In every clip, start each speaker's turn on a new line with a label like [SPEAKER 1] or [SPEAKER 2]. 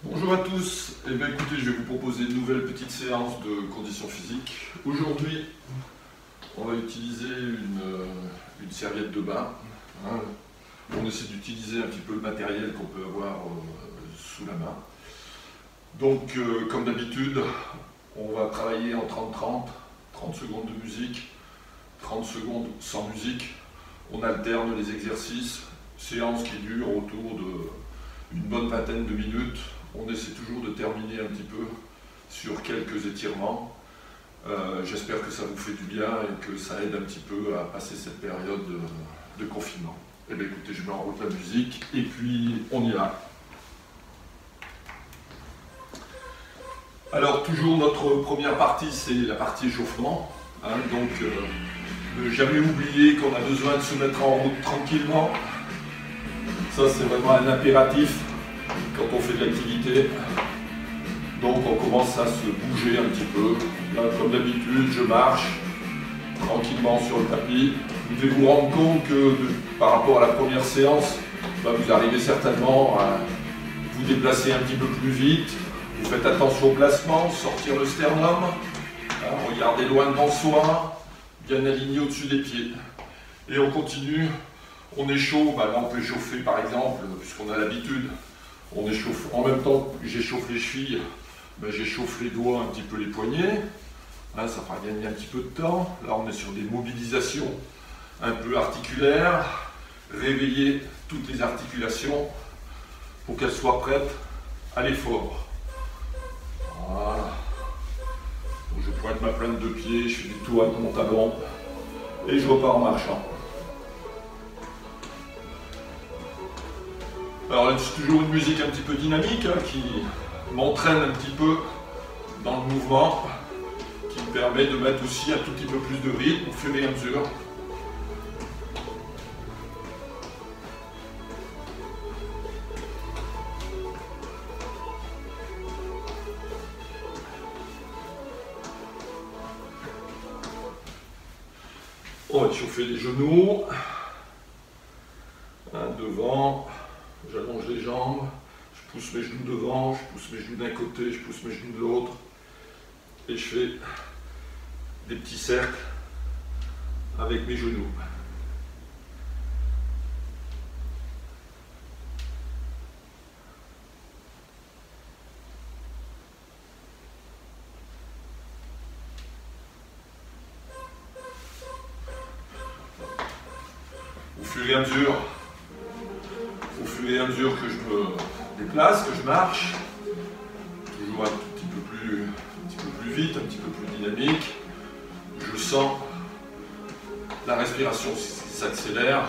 [SPEAKER 1] Bonjour à tous, eh bien, écoutez, je vais vous proposer une nouvelle petite séance de conditions physiques. Aujourd'hui, on va utiliser une serviette de bain. Hein. On essaie d'utiliser un petit peu le matériel qu'on peut avoir sous la main. Donc, comme d'habitude, on va travailler en 30-30, 30 secondes de musique, 30 secondes sans musique. On alterne les exercices, séance qui dure autour d'une bonne vingtaine de minutes. On essaie toujours de terminer un petit peu sur quelques étirements. J'espère que ça vous fait du bien et que ça aide un petit peu à passer cette période de confinement. Eh bien écoutez, je mets en route la musique et puis on y va. Alors toujours notre première partie, c'est la partie échauffement. Hein, donc ne jamais oublier qu'on a besoin de se mettre en route tranquillement. Ça c'est vraiment un impératif quand on fait de l'activité. Donc on commence à se bouger un petit peu. Là, comme d'habitude, je marche tranquillement sur le tapis. Vous devez vous rendre compte que par rapport à la première séance, vous arrivez certainement à vous déplacer un petit peu plus vite. Vous faites attention au placement, sortir le sternum, regardez loin devant soi, bien aligné au-dessus des pieds. Et on continue, on échauffe, là on peut échauffer par exemple, puisqu'on a l'habitude, on échauffe, en même temps que j'échauffe les chevilles, j'échauffe les doigts, un petit peu les poignets, ça fera gagner un petit peu de temps. Là on est sur des mobilisations un peu articulaires, réveiller toutes les articulations pour qu'elles soient prêtes à l'effort. Voilà. Donc je pointe ma pointe de pied, je fais des tours avec mon talon et je repars en marchant. Alors c'est toujours une musique un petit peu dynamique qui m'entraîne un petit peu dans le mouvement, qui me permet de mettre aussi un tout petit peu plus de rythme au fur et à mesure. On va échauffer les genoux, devant, j'allonge les jambes, je pousse mes genoux devant, je pousse mes genoux d'un côté, je pousse mes genoux de l'autre, et je fais des petits cercles avec mes genoux. Au fur et à mesure que je me déplace, que je marche, toujours un petit peu plus vite, un petit peu plus dynamique, je sens la respiration s'accélère,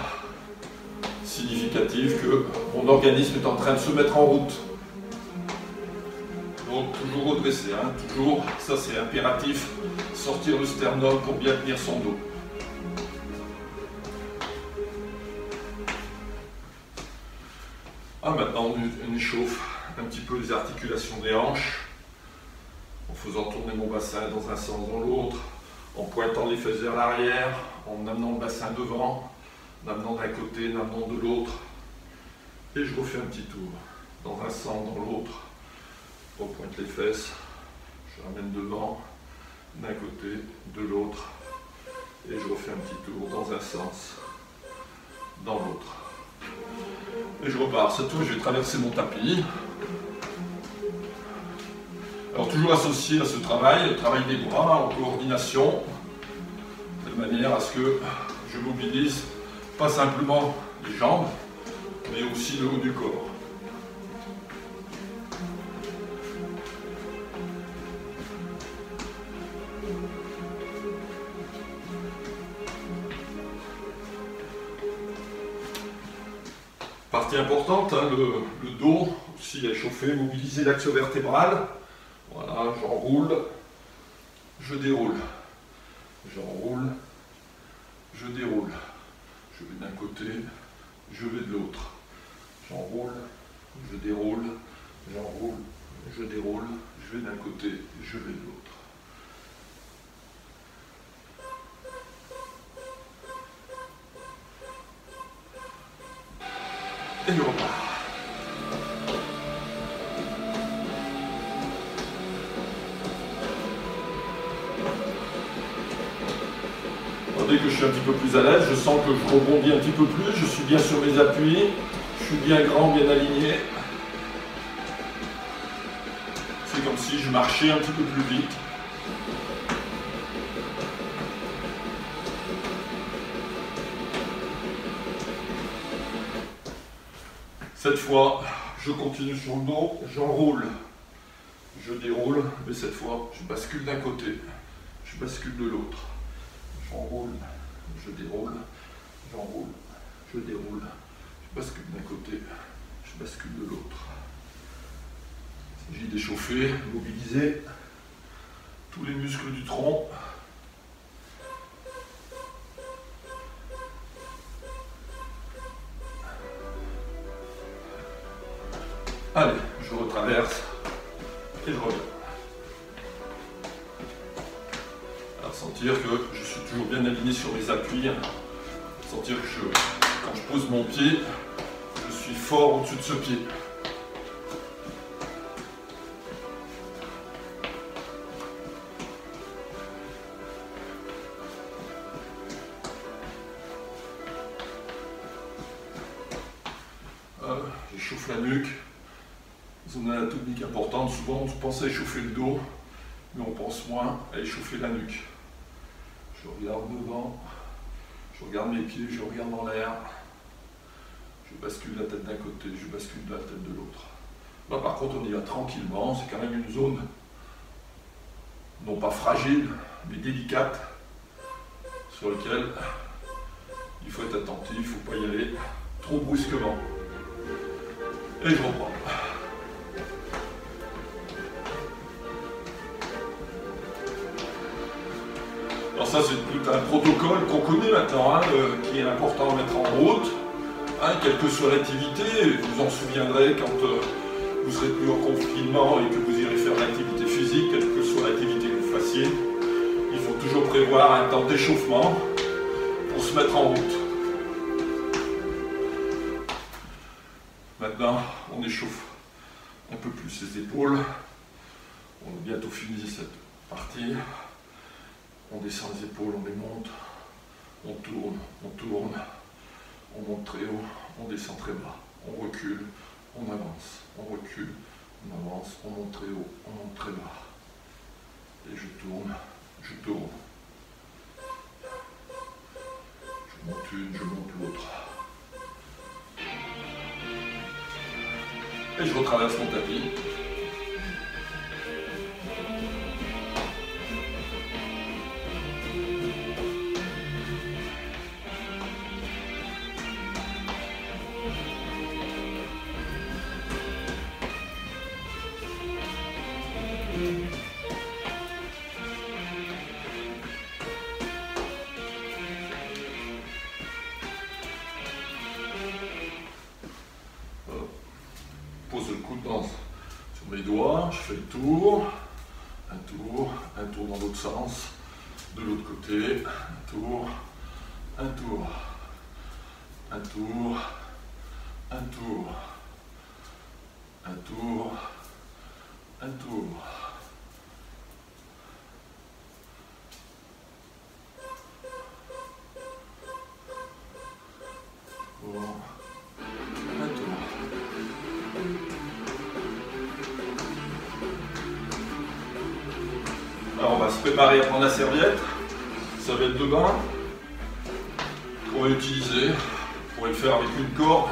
[SPEAKER 1] significative que mon organisme est en train de se mettre en route. Donc toujours redresser, toujours, ça c'est impératif, sortir le sternum pour bien tenir son dos. Maintenant on échauffe un petit peu les articulations des hanches en faisant tourner mon bassin dans un sens dans l'autre, en pointant les fesses vers l'arrière, en amenant le bassin devant, en amenant d'un côté, en amenant de l'autre. Et je refais un petit tour dans un sens, dans l'autre, je repointe les fesses, je ramène devant, d'un côté, de l'autre, et je refais un petit tour dans un sens, dans l'autre. Et je repars, cette fois je vais traverser mon tapis. Alors toujours associé à ce travail, le travail des bras en coordination, de manière à ce que je mobilise pas simplement les jambes, mais aussi le haut du corps. Partie importante, le dos aussi à échauffer, mobiliser l'axe vertébral. Voilà, j'enroule, je déroule, j'enroule, je déroule. Je vais d'un côté, je vais de l'autre. J'enroule, je déroule, j'enroule, je déroule, je vais d'un côté, je vais de l'autre. Et je repars. je suis un petit peu plus à l'aise, je sens que je rebondis un petit peu plus, je suis bien sur mes appuis, je suis bien grand, bien aligné. C'est comme si je marchais un petit peu plus vite. Cette fois, je continue sur le dos, j'enroule, je déroule, mais cette fois, je bascule d'un côté, je bascule de l'autre. J'enroule, je déroule, j'enroule, je déroule, je bascule d'un côté, je bascule de l'autre. Il s'agit d'échauffer, mobiliser tous les muscles du tronc. Allez, je retraverse et je reviens. Alors sentir que je suis toujours bien aligné sur mes appuis. Sentir que quand je pose mon pied, je suis fort au-dessus de ce pied. J'échauffe la nuque. Zone anatomique importante, souvent on pense à échauffer le dos, mais on pense moins à échauffer la nuque. Je regarde devant, je regarde mes pieds, je regarde en l'air, je bascule la tête d'un côté, je bascule la tête de l'autre. Là par contre on y va tranquillement, c'est quand même une zone non pas fragile, mais délicate, sur laquelle il faut être attentif, il ne faut pas y aller trop brusquement. Et je reprends. Alors ça c'est tout un protocole qu'on connaît maintenant, hein, qui est important à mettre en route, hein, quelle que soit l'activité. Vous en souviendrez quand vous serez plus en confinement et que vous irez faire l'activité physique, quelle que soit l'activité que vous fassiez. Il faut toujours prévoir un temps d'échauffement pour se mettre en route. Maintenant, on échauffe un peu plus les épaules. On a bientôt fini cette partie. On descend les épaules, on les monte, on tourne, on monte très haut, on descend très bas, on recule, on avance, on recule, on avance, on monte très haut, on monte très bas. Et je tourne, je tourne. Je monte une, je monte l'autre. Et je retraverse mon tapis. Pose le coude sur mes doigts, je fais le tour, un tour dans l'autre sens, de l'autre côté, un tour, un tour, un tour, un tour, un tour, un tour. Bon. Alors on va se préparer à prendre la serviette de bain qu'on va utiliser. Vous pourrez le faire avec une corde,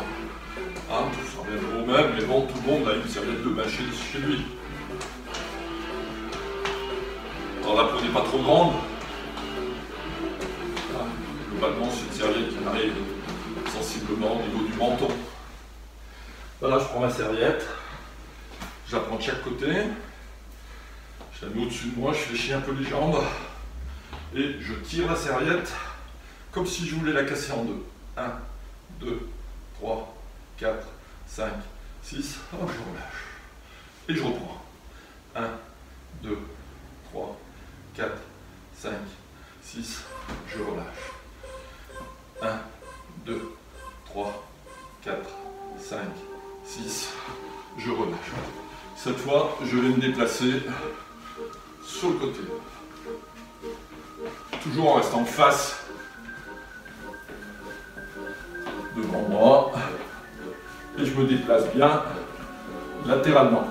[SPEAKER 1] hein, ça reviendra au même, mais bon, tout le monde a une serviette de bain chez lui. Alors la prenez pas trop grande. Globalement, c'est une serviette qui arrive sensiblement au niveau du menton. Voilà, je prends ma serviette, je la prends de chaque côté. Je la mets au-dessus de moi, je fléchis un peu les jambes et je tire la serviette comme si je voulais la casser en deux. 1, 2, 3, 4, 5, 6. Oh, je relâche. Et je reprends. 1, 2, 3, 4, 5, 6. Je relâche. 1, 2, 3, 4, 5, 6. Je relâche. Cette fois, je vais me déplacer sur le côté. Toujours en restant face devant moi et je me déplace bien latéralement.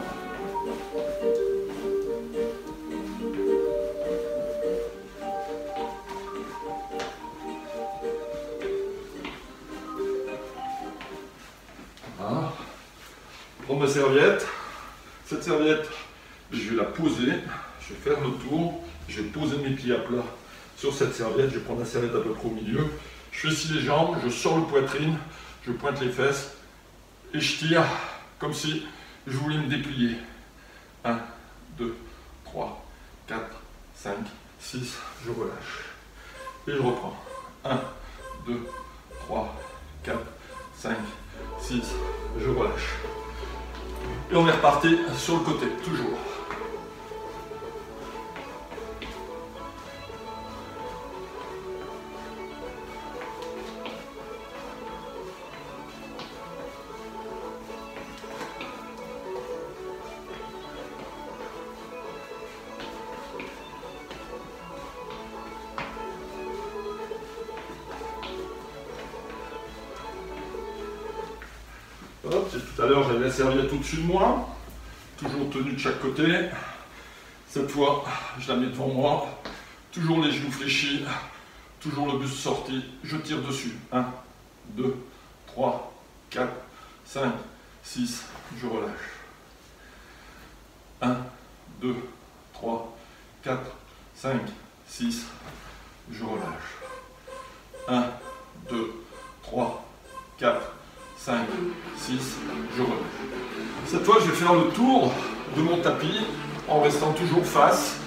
[SPEAKER 1] Voilà. Je prends ma serviette. Cette serviette, je vais la poser, je vais faire le tour, je vais poser mes pieds à plat sur cette serviette, je vais prendre la serviette à peu près au milieu, je fais les jambes, je sors le poitrine, je pointe les fesses et je tire comme si je voulais me déplier. 1, 2, 3, 4, 5, 6, je relâche. Et je reprends. 1, 2, 3, 4, 5, 6, je relâche. Et on est reparti sur le côté, toujours. Hop, tout à l'heure j'avais la serviette au-dessus de moi, toujours tenue de chaque côté. Cette fois, je la mets devant moi, toujours les genoux fléchis, toujours le buste sorti, je tire dessus. 1, 2, 3, 4, 5, 6, je relâche. 1, 2, 3, 4, 5, 6, je relâche. 1, 2, 3, 4, 5, 6, je relâche. Cette fois, je vais faire le tour de mon tapis en restant toujours face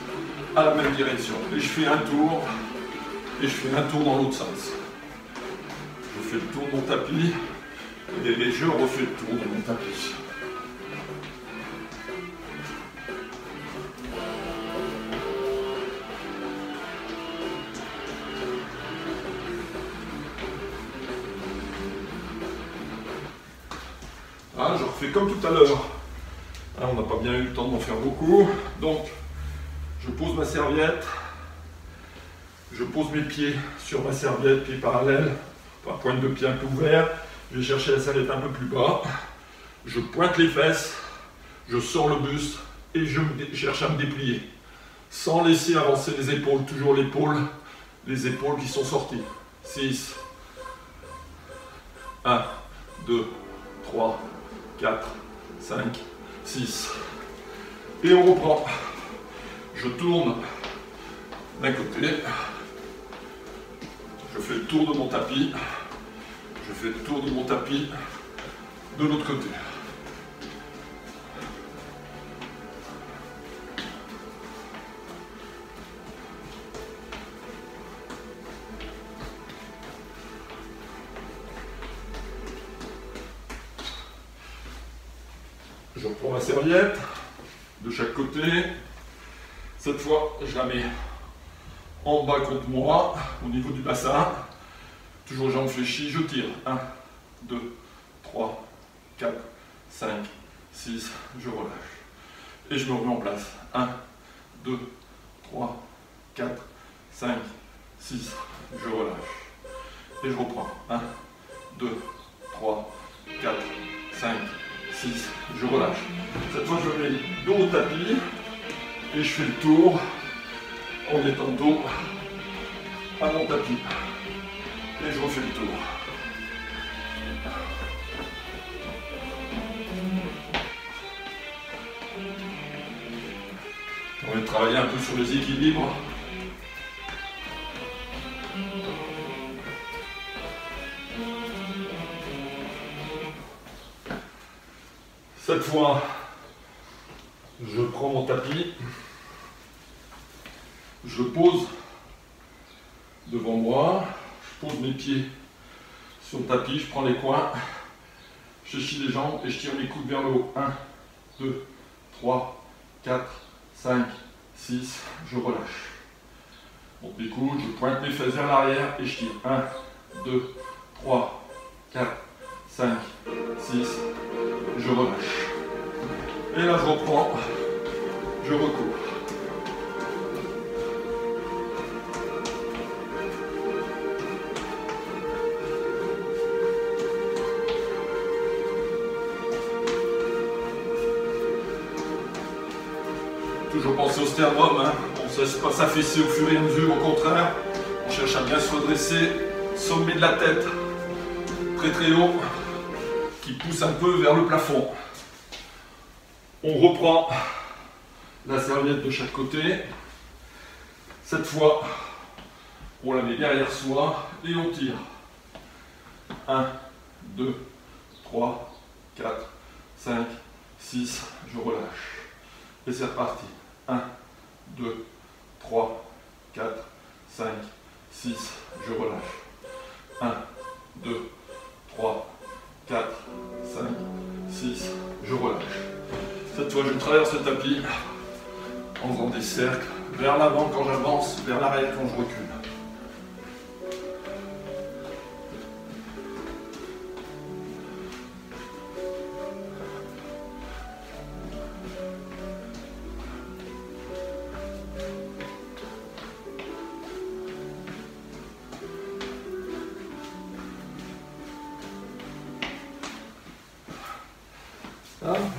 [SPEAKER 1] à la même direction. Et je fais un tour, et je fais un tour dans l'autre sens. Je fais le tour de mon tapis, et je refais le tour de mon tapis. Hein, je refais comme tout à l'heure. Hein, on n'a pas bien eu le temps d'en faire beaucoup. Donc, je pose ma serviette. Je pose mes pieds sur ma serviette, pieds parallèles. Enfin, pointe de pied un peu ouvert. Je vais chercher la serviette un peu plus bas. Je pointe les fesses. Je sors le buste. Et je cherche à me déplier. Sans laisser avancer les épaules. Toujours les épaules qui sont sorties. 6. 1, 2, 3, 4, 5, 6. Et on reprend. Je tourne d'un côté. Je fais le tour de mon tapis. Je fais le tour de mon tapis de l'autre côté. Je reprends ma serviette de chaque côté. Cette fois, je la mets en bas contre moi, au niveau du bassin. Toujours jambes fléchies, je tire. 1, 2, 3, 4, 5, 6, je relâche. Et je me remets en place. 1, 2, 3, 4, 5, 6, je relâche. Et je reprends. 1, 2, 3, 4, 5, 6, je relâche. Cette fois, je mets dos au tapis et je fais le tour en étant dos à mon tapis. Et je refais le tour. On va travailler un peu sur les équilibres. Cette fois, je prends mon tapis, je pose devant moi, je pose mes pieds sur le tapis, je prends les coins, je chie les jambes et je tire mes coudes vers le haut. 1, 2, 3, 4, 5, 6, je relâche. Monte mes coudes, je pointe mes fesses vers l'arrière et je tire. 1, 2, 3, 4, 5, 6, je relâche. Et là je reprends, je recours. Toujours penser au sternum, hein. On ne cesse pas s'affaisser au fur et à mesure, au contraire. On cherche à bien se redresser, sommet de la tête, très très haut, qui pousse un peu vers le plafond. On reprend la serviette de chaque côté. Cette fois, on la met derrière soi et on tire. 1, 2, 3, 4, 5, 6, je relâche. Et c'est reparti. 1, 2, 3, 4, 5, 6, je relâche. 1, 2, 3, 4, 5, 6, je relâche. Cette fois, je traverse le tapis en faisant des cercles vers l'avant quand j'avance, vers l'arrière quand je recule.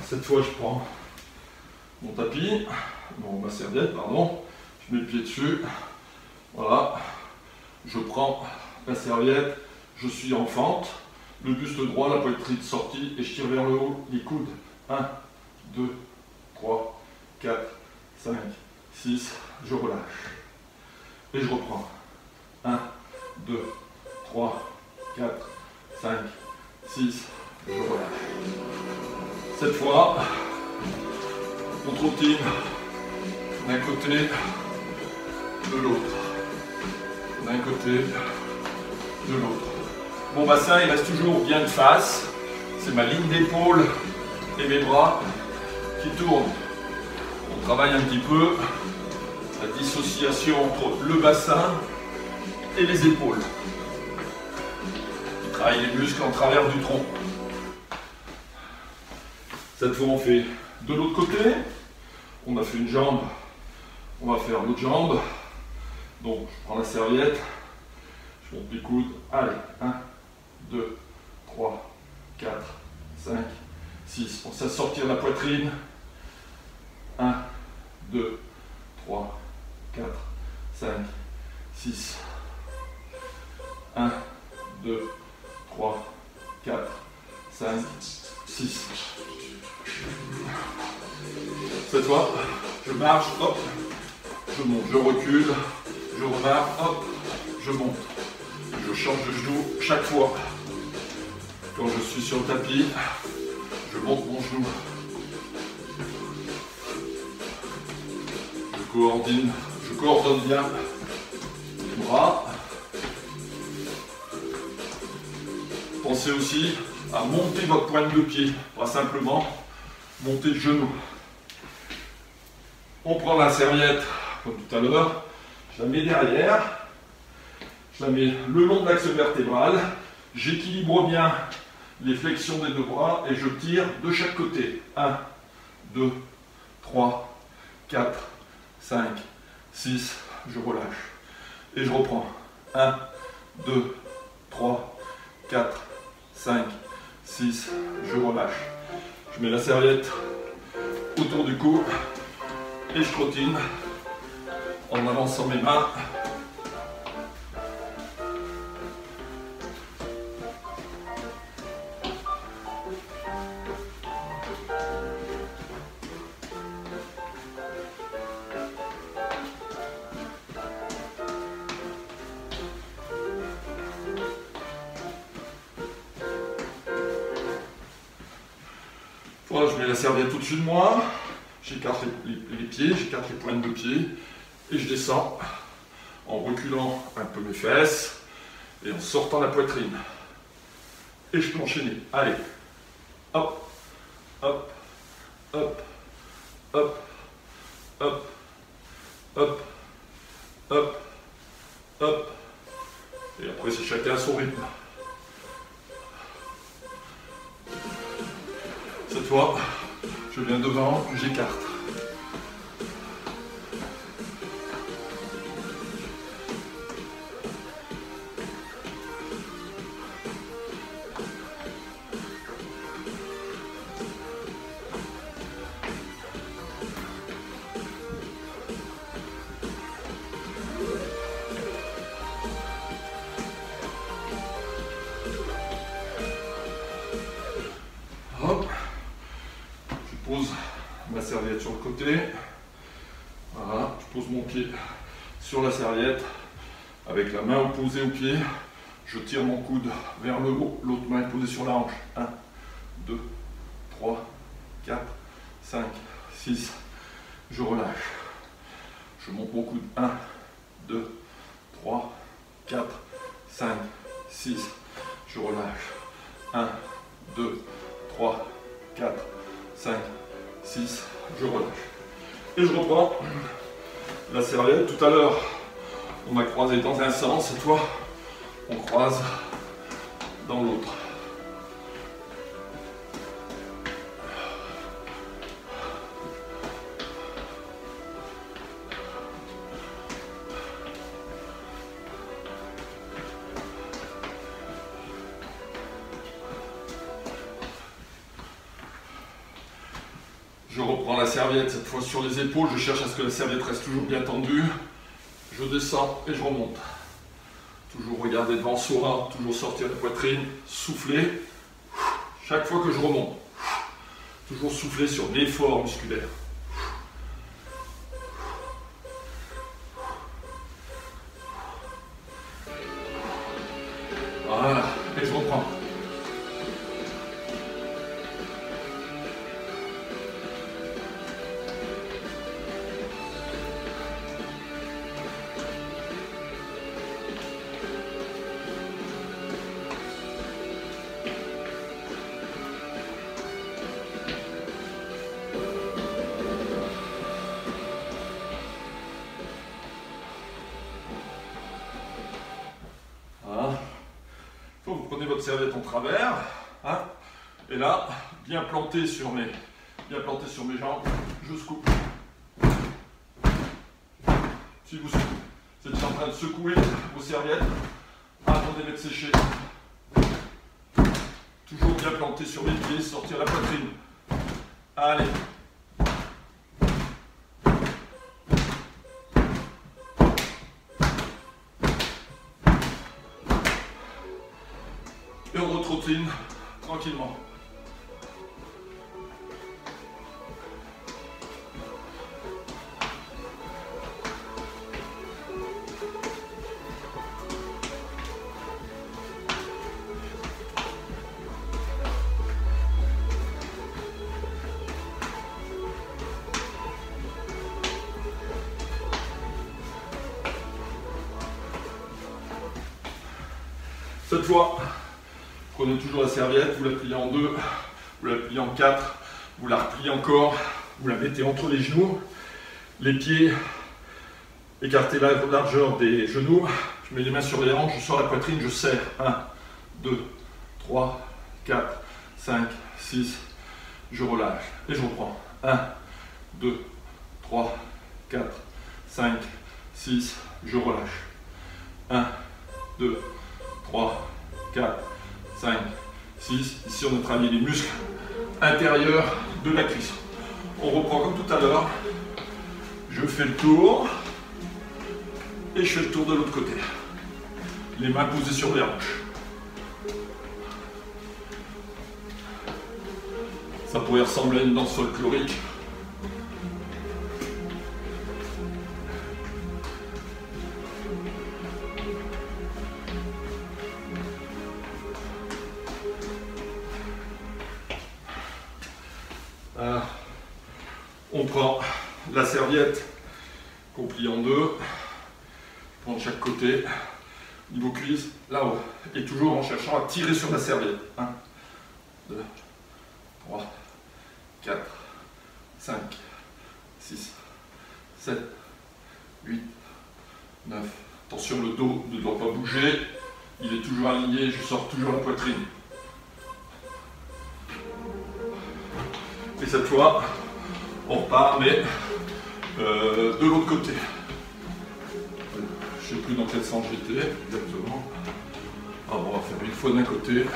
[SPEAKER 1] Cette fois, je prends mon tapis, ma serviette, pardon, je mets le pied dessus, voilà, je prends la serviette, je suis en fente, le buste droit, la poitrine sortie, et je tire vers le haut, les coudes, 1, 2, 3, 4, 5, 6, je relâche, et je reprends, 1, 2, 3, 4, 5, 6, je relâche. Cette fois, on trottine d'un côté, de l'autre. D'un côté, de l'autre. Mon bassin, il reste toujours bien de face. C'est ma ligne d'épaule et mes bras qui tournent. On travaille un petit peu la dissociation entre le bassin et les épaules. On travaille les muscles en travers du tronc. Cette fois, on fait de l'autre côté. On a fait une jambe. On va faire l'autre jambe. Donc, je prends la serviette. Je monte les coudes. Allez, 1, 2, 3, 4, 5, 6. Pensez à sortir la poitrine. 1, 2, 3, 4, 5, 6. 1, 2, 3, 4, 5, 6. Cette fois, je marche, hop, je monte, je recule, je remarque, hop, je monte. Je change de genou chaque fois. Quand je suis sur le tapis, je monte mon genou. Je coordonne bien les bras. Pensez aussi à monter votre pointe de pied, pas simplement monter le genou. On prend la serviette, comme tout à l'heure, je la mets derrière, je la mets le long de l'axe vertébral, j'équilibre bien les flexions des deux bras et je tire de chaque côté. 1, 2, 3, 4, 5, 6, je relâche. Et je reprends. 1, 2, 3, 4, 5, 6, je relâche. Je mets la serviette autour du cou et je trottine en avançant mes mains. Voilà, je mets la serviette au-dessus de moi, j'écarte les pieds, j'écarte les pointes de pied et je descends en reculant un peu mes fesses et en sortant la poitrine. Et je peux enchaîner. Allez, hop, hop, hop, hop, hop, hop, hop, hop. Et après, c'est chacun à son rythme. Cette fois, je viens devant, j'écarte. Hop. Je pose ma serviette sur le côté. Voilà, je pose mon pied sur la serviette. Avec la main opposée au pied, je tire mon coude vers le haut. L'autre main est posée sur la hanche. 1, 2, 3, 4, 5, 6. Je relâche. Je monte mon coude. 1, 2, 3, 4, 5, 6. Je relâche. 1, 2, 3, 4, 5, 6. Je relâche. Et je reprends la serviette. Tout à l'heure, on a croisé dans un sens. Cette fois, on croise dans l'autre. Je reprends la serviette, cette fois sur les épaules, je cherche à ce que la serviette reste toujours bien tendue. Je descends et je remonte. Toujours regarder devant soi, toujours sortir la poitrine, souffler. Chaque fois que je remonte, toujours souffler sur l'effort musculaire. Voilà, et je reprends. Vous prenez votre serviette en travers, hein, et là, bien planté sur mes jambes, je secoue. Si vous êtes en train de secouer vos serviettes, attendez d'être séché. Toujours bien planté sur les pieds, sortir la poitrine. Allez. Et on retrottine tranquillement. Cette fois, prenez toujours la serviette, vous la pliez en deux, vous la pliez en quatre, vous la repliez encore, vous la mettez entre les genoux, les pieds, écartez la largeur des genoux, je mets les mains sur les hanches, je sors la poitrine, je serre. 1, 2, 3, 4, 5, 6, je relâche et je reprends. 1, 2, 3, 4, 5, 6, je relâche. 1, 2, 3, 4, 5, 6. Ici, on a travaillé les muscles intérieurs de la cuisse. On reprend comme tout à l'heure. Je fais le tour et je fais le tour de l'autre côté. Les mains posées sur les hanches. Ça pourrait ressembler à une danse folklorique. On prend la serviette qu'on plie en deux, je prends de chaque côté, niveau cuisse, là-haut, et toujours en cherchant à tirer sur la serviette. 1, 2, 3, 4, 5, 6, 7, 8, 9. Attention, le dos ne doit pas bouger, il est toujours aligné, je sors toujours la poitrine. Et cette fois, on repart, mais de l'autre côté. Je ne sais plus dans quel sens j'étais exactement. Alors on va faire une fois d'un côté.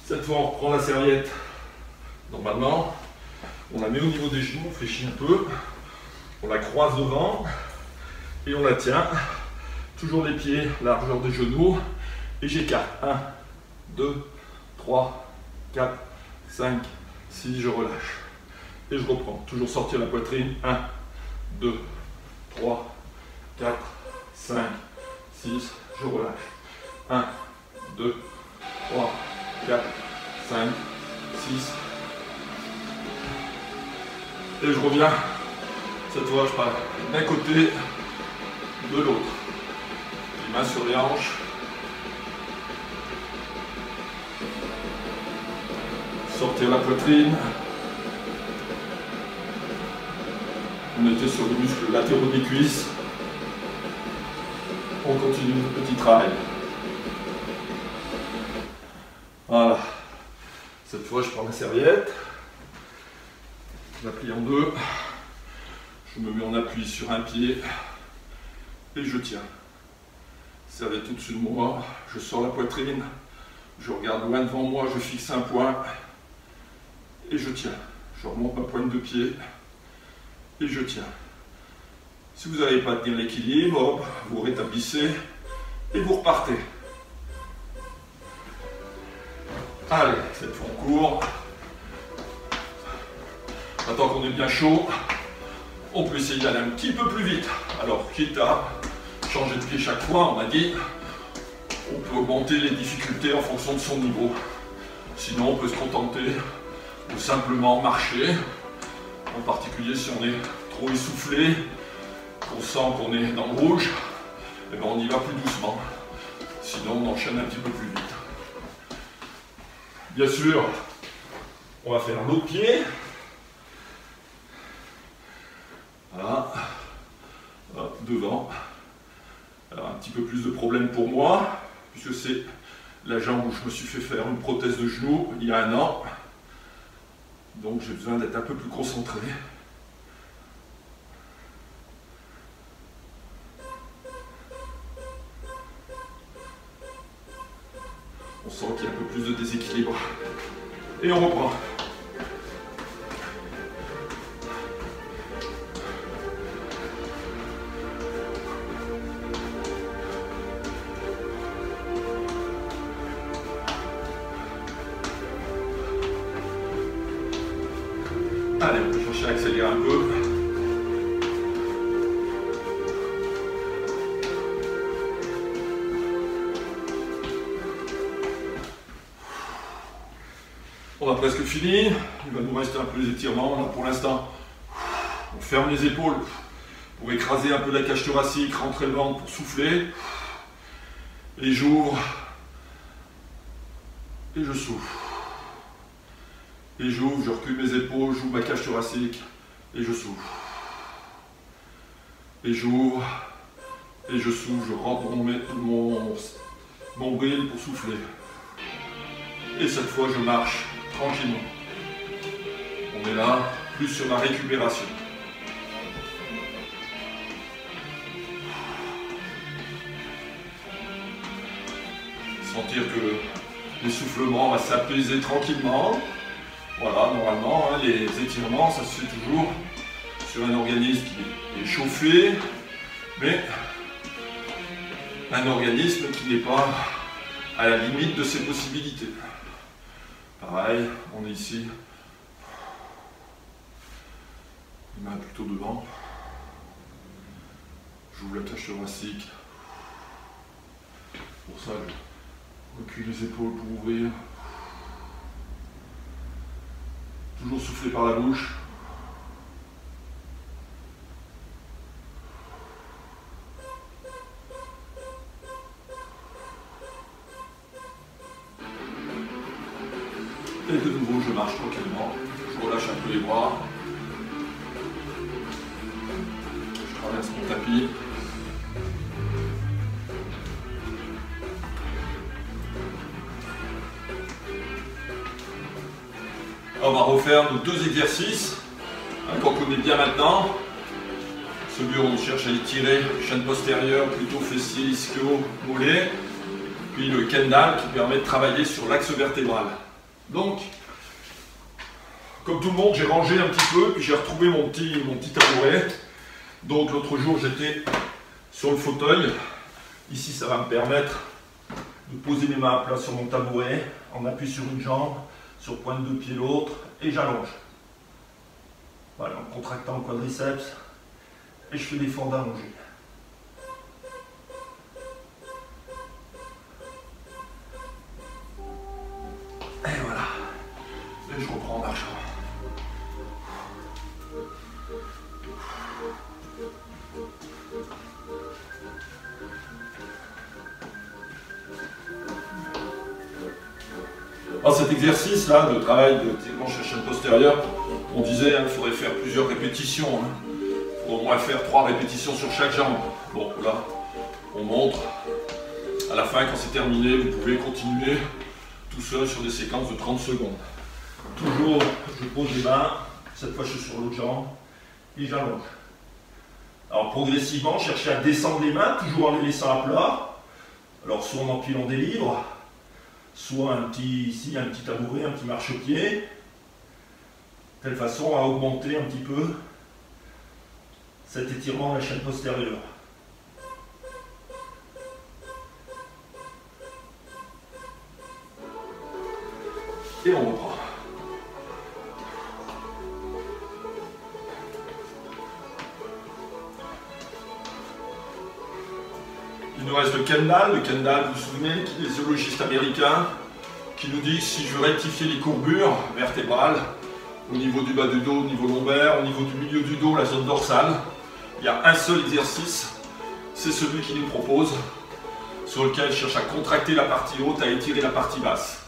[SPEAKER 1] Cette fois, on reprend la serviette. Normalement, on la met au niveau des genoux, on fléchit un peu. On la croise devant et on la tient. Toujours les pieds, largeur des genoux. Et j'écarte. 1, 2, 3, 4, 5, 6, je relâche. Et je reprends. Toujours sortir la poitrine. 1, 2, 3, 4, 5, 6, je relâche. 1, 2, 3, 4, 5, 6. Et je reviens. Cette fois, je pars d'un côté, de l'autre. Les mains sur les hanches. Sortir la poitrine. On était sur les muscles latéraux des cuisses. On continue notre petit travail. Voilà. Cette fois, je prends la serviette. Je la plie en deux. Je me mets en appui sur un pied. Et je tiens. Serviette au-dessus de moi. Je sors la poitrine. Je regarde loin devant moi. Je fixe un point. Et je tiens. Je remonte ma pointe de pied. Et je tiens. Si vous n'arrivez pas à tenir l'équilibre, vous rétablissez et vous repartez. Allez, cette fois on court. Maintenant qu'on est bien chaud, on peut essayer d'aller un petit peu plus vite. Alors, quitte à changer de pied chaque fois, on a dit, on peut augmenter les difficultés en fonction de son niveau. Sinon, on peut se contenter de simplement marcher, en particulier si on est trop essoufflé, qu'on sent qu'on est dans le rouge, et bien on y va plus doucement. Sinon, on enchaîne un petit peu plus vite. Bien sûr, on va faire l'autre pied. Voilà. Hop, devant. Alors, un petit peu plus de problème pour moi, puisque c'est la jambe où je me suis fait faire une prothèse de genou il y a 1 an. Donc, j'ai besoin d'être un peu plus concentré. On sent qu'il y a un peu plus de déséquilibre. Et on reprend. Allez, on peut chercher à accélérer un peu. On a presque fini, il va nous rester un peu les étirements. Là, pour l'instant, on ferme les épaules pour écraser un peu la cage thoracique, rentrer le ventre pour souffler. Et j'ouvre, et je souffle. Et j'ouvre, je recule mes épaules, j'ouvre ma cage thoracique, et je souffle. Et j'ouvre, et je souffle, je rentre mon nombril pour souffler. Et cette fois, je marche tranquillement. On est là, plus sur la récupération. Sentir que l'essoufflement va s'apaiser tranquillement. Voilà, normalement, hein, les étirements, ça se fait toujours sur un organisme qui est chauffé, mais un organisme qui n'est pas à la limite de ses possibilités. Pareil, on est ici, les mains plutôt devant. J'ouvre la cage thoracique. Pour ça, je recule les épaules pour ouvrir. Toujours souffler par la bouche. Et de nouveau, je marche tranquillement. Je relâche un peu les bras. Je traverse mon tapis. On va refaire nos 2 exercices qu'on connaît bien maintenant. Celui où on cherche à étirer chaîne postérieure, plutôt fessier, ischio, mollet. Puis le Kendall qui permet de travailler sur l'axe vertébral. Donc, comme tout le monde, j'ai rangé un petit peu, puis j'ai retrouvé mon petit tabouret. Donc l'autre jour, j'étais sur le fauteuil. Ici, ça va me permettre de poser mes mains à plat sur mon tabouret, en appui sur une jambe, sur pointe de pied l'autre, et j'allonge. Voilà, en contractant le quadriceps, et je fais des fentes allongées. Et voilà. Et je reprends en marchant. Alors cet exercice-là de travail de hanche à chaîne postérieure, on disait qu'il faudrait faire plusieurs répétitions. Il faut au moins faire 3 répétitions sur chaque jambe. Bon, là, on montre. À la fin, quand c'est terminé, vous pouvez continuer tout seul sur des séquences de 30 secondes. Toujours, je pose les mains, cette fois je suis sur l'autre jambe, et j'allonge. Alors progressivement, cherchez à descendre les mains, toujours en les laissant à plat. Alors soit en empilant des livres, soit ici un petit tabouret, un petit marchepied, de telle façon à augmenter un petit peu cet étirement de la chaîne postérieure. Et on reprend. Il nous reste le Kendall. Le Kendall, vous vous souvenez, qui est le zoologiste américain, qui nous dit que si je veux rectifier les courbures vertébrales, au niveau du bas du dos, au niveau lombaire, au niveau du milieu du dos, la zone dorsale, il y a un seul exercice, c'est celui qu'il nous propose, sur lequel je cherche à contracter la partie haute, à étirer la partie basse.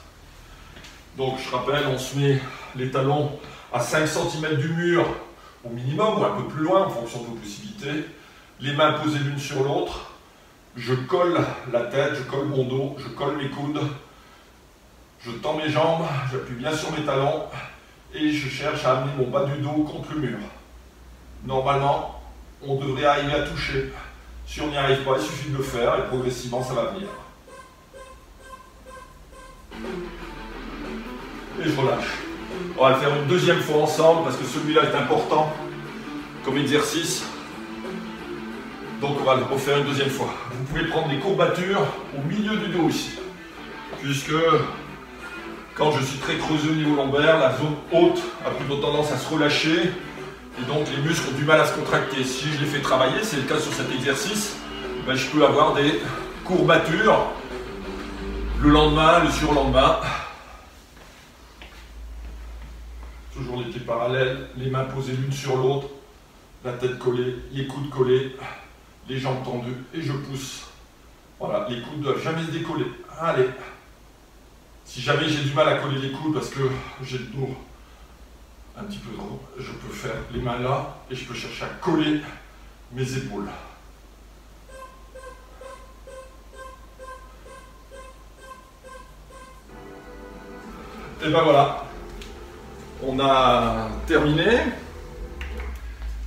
[SPEAKER 1] Donc je rappelle, on se met les talons à 5 cm du mur au minimum, ou un peu plus loin en fonction de vos possibilités. Les mains posées l'une sur l'autre. Je colle la tête, je colle mon dos, je colle mes coudes. Je tends mes jambes, j'appuie bien sur mes talons et je cherche à amener mon bas du dos contre le mur. Normalement, on devrait arriver à toucher. Si on n'y arrive pas, il suffit de le faire et progressivement ça va venir. Et je relâche. On va le faire une deuxième fois ensemble parce que celui-là est important comme exercice. Donc on va le refaire une deuxième fois. Vous pouvez prendre des courbatures au milieu du dos ici. Puisque quand je suis très creusé au niveau lombaire, la zone haute a plutôt tendance à se relâcher. Et donc les muscles ont du mal à se contracter. Si je les fais travailler, c'est le cas sur cet exercice, ben, je peux avoir des courbatures le lendemain, le surlendemain. Toujours les pieds parallèles, les mains posées l'une sur l'autre, la tête collée, les coudes collés, les jambes tendues et je pousse. Voilà, les coudes ne doivent jamais se décoller. Allez. Si jamais j'ai du mal à coller les coudes parce que j'ai le dos un petit peu trop, je peux faire les mains là et je peux chercher à coller mes épaules. Et ben voilà, on a terminé.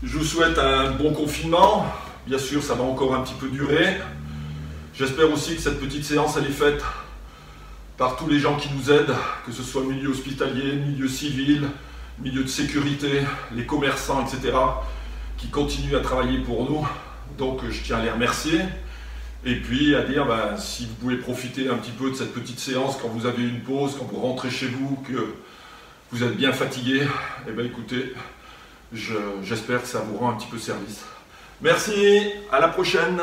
[SPEAKER 1] Je vous souhaite un bon confinement. Bien sûr, ça va encore un petit peu durer. J'espère aussi que cette petite séance elle est faite par tous les gens qui nous aident, que ce soit le milieu hospitalier, le milieu civil, le milieu de sécurité, les commerçants, etc., qui continuent à travailler pour nous. Donc je tiens à les remercier. Et puis à dire, ben, si vous pouvez profiter un petit peu de cette petite séance quand vous avez une pause, quand vous rentrez chez vous, que vous êtes bien fatigué, eh bien écoutez, j'espère que ça vous rend un petit peu service. Merci, à la prochaine.